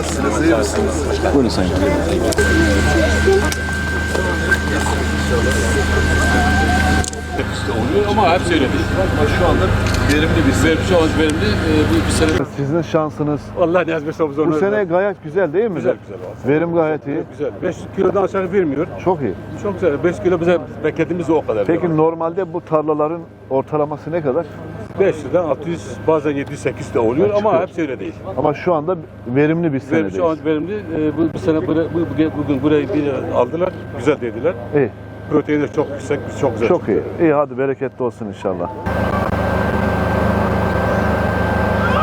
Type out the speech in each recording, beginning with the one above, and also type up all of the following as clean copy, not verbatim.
Nasılsınız? İyi misiniz? Buyurun Sayın. Oluyor ama hep öyle değil. Ama şu anda verimli bir sene. Şu an verimli bir sene. Sizin şansınız Vallahi ne yazmışsa bu sene gayet güzel değil mi? güzel olsun. Verim gayet iyi. Güzel. 5 kilodan aşağı vermiyor. Çok iyi. Çok güzel. 5 kilo bize beklediğimiz o kadar. Peki normalde bu tarlaların ortalaması ne kadar? 500'den 600 bazen 700-800 de oluyor ama hep öyle değil. Ama şu anda verimli bir Verim, şu an senedeyiz. verimli. Bu sene bugün burayı bir aldılar. Güzel dediler. İyi. Proteini de çok yüksek. Çok güzel. Çok iyi. İyi hadi bereketli olsun inşallah.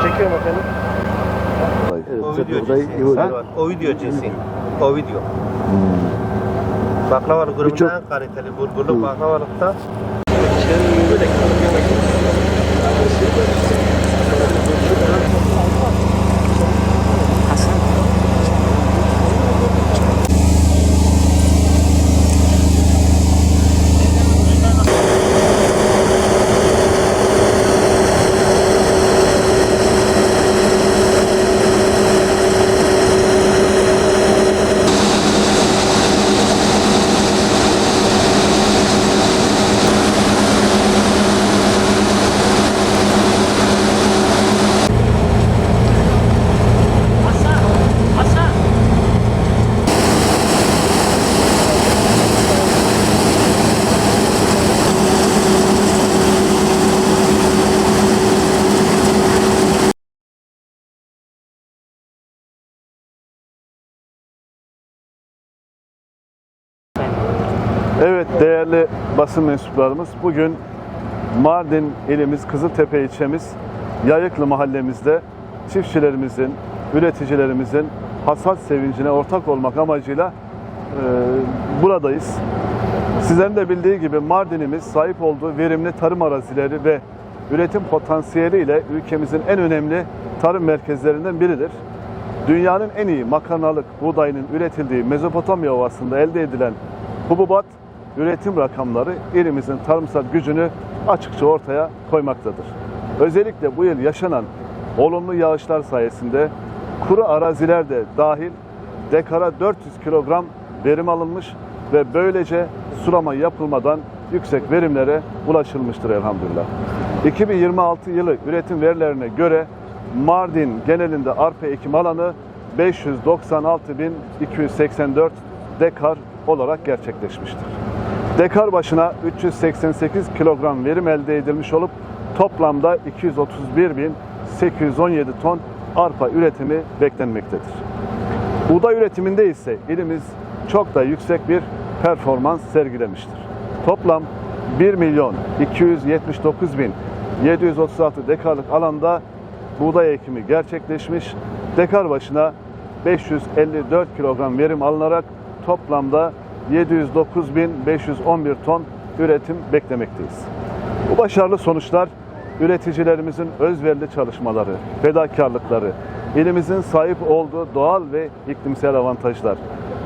Çekiyorum efendim. O video cinsi. O video cinsi. O video. Baklavalı grubunda en kaliteli bulgurlu baklavalıkta. Evet değerli basın mensuplarımız, bugün Mardin ilimiz Kızıltepe ilçemiz Yayıklı mahallemizde çiftçilerimizin, üreticilerimizin hasat sevincine ortak olmak amacıyla buradayız. Sizlerin de bildiği gibi Mardin'imiz sahip olduğu verimli tarım arazileri ve üretim potansiyeliyle ülkemizin en önemli tarım merkezlerinden biridir. Dünyanın en iyi makarnalık buğdayının üretildiği Mezopotamya Ovası'nda elde edilen hububat üretim rakamları ilimizin tarımsal gücünü açıkça ortaya koymaktadır. Özellikle bu yıl yaşanan olumlu yağışlar sayesinde kuru araziler de dahil dekara 400 kilogram verim alınmış ve böylece sulama yapılmadan yüksek verimlere ulaşılmıştır elhamdülillah. 2026 yılı üretim verilerine göre Mardin genelinde arpa ekim alanı 596.284 dekar olarak gerçekleşmiştir. Dekar başına 388 kilogram verim elde edilmiş olup toplamda 231.817 ton arpa üretimi beklenmektedir. Buğday üretiminde ise ilimiz çok da yüksek bir performans sergilemiştir. Toplam 1.279.736 dekarlık alanda buğday ekimi gerçekleşmiş. Dekar başına 554 kilogram verim alınarak toplamda 709.511 ton üretim beklemekteyiz. Bu başarılı sonuçlar üreticilerimizin özverili çalışmaları, fedakarlıkları, ilimizin sahip olduğu doğal ve iklimsel avantajlar,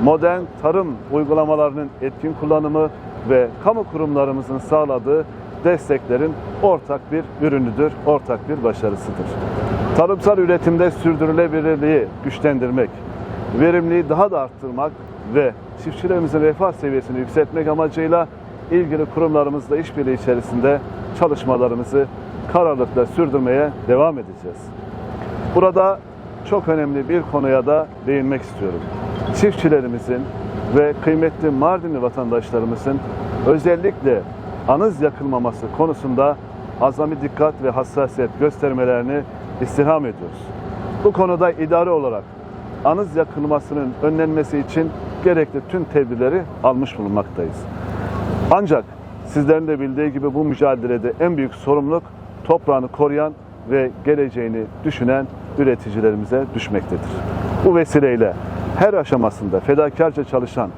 modern tarım uygulamalarının etkin kullanımı ve kamu kurumlarımızın sağladığı desteklerin ortak bir ürünüdür, ortak bir başarısıdır. Tarımsal üretimde sürdürülebilirliği güçlendirmek, verimliliği daha da arttırmak ve çiftçilerimizin refah seviyesini yükseltmek amacıyla ilgili kurumlarımızla işbirliği içerisinde çalışmalarımızı kararlılıkla sürdürmeye devam edeceğiz. Burada çok önemli bir konuya da değinmek istiyorum. Çiftçilerimizin ve kıymetli Mardinli vatandaşlarımızın özellikle anız yakılmaması konusunda azami dikkat ve hassasiyet göstermelerini istirham ediyoruz. Bu konuda idari olarak anız yakılmasının önlenmesi için gerekli tüm tedbirleri almış bulunmaktayız. Ancak sizlerin de bildiği gibi bu mücadelede en büyük sorumluluk toprağını koruyan ve geleceğini düşünen üreticilerimize düşmektedir. Bu vesileyle her aşamasında fedakarca çalışan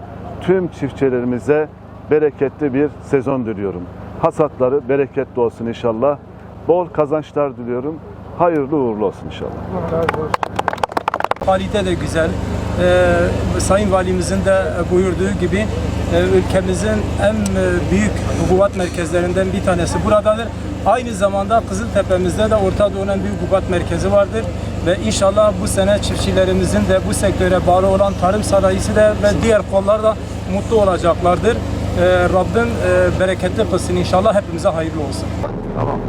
tüm çiftçilerimize bereketli bir sezon diliyorum. Hasatları bereketli olsun inşallah. Bol kazançlar diliyorum. Hayırlı uğurlu olsun inşallah. Kalite de güzel. Sayın Valimizin de buyurduğu gibi ülkemizin en büyük hububat merkezlerinden bir tanesi buradadır. Aynı zamanda Kızıltepe'mizde de Orta Doğu'nun en büyük hububat merkezi vardır ve inşallah bu sene çiftçilerimizin de bu sektöre bağlı olan tarım sanayisi de ve diğer kollar da mutlu olacaklardır. Rabbim bereketli kılsın inşallah, hepimize hayırlı olsun. Tamam.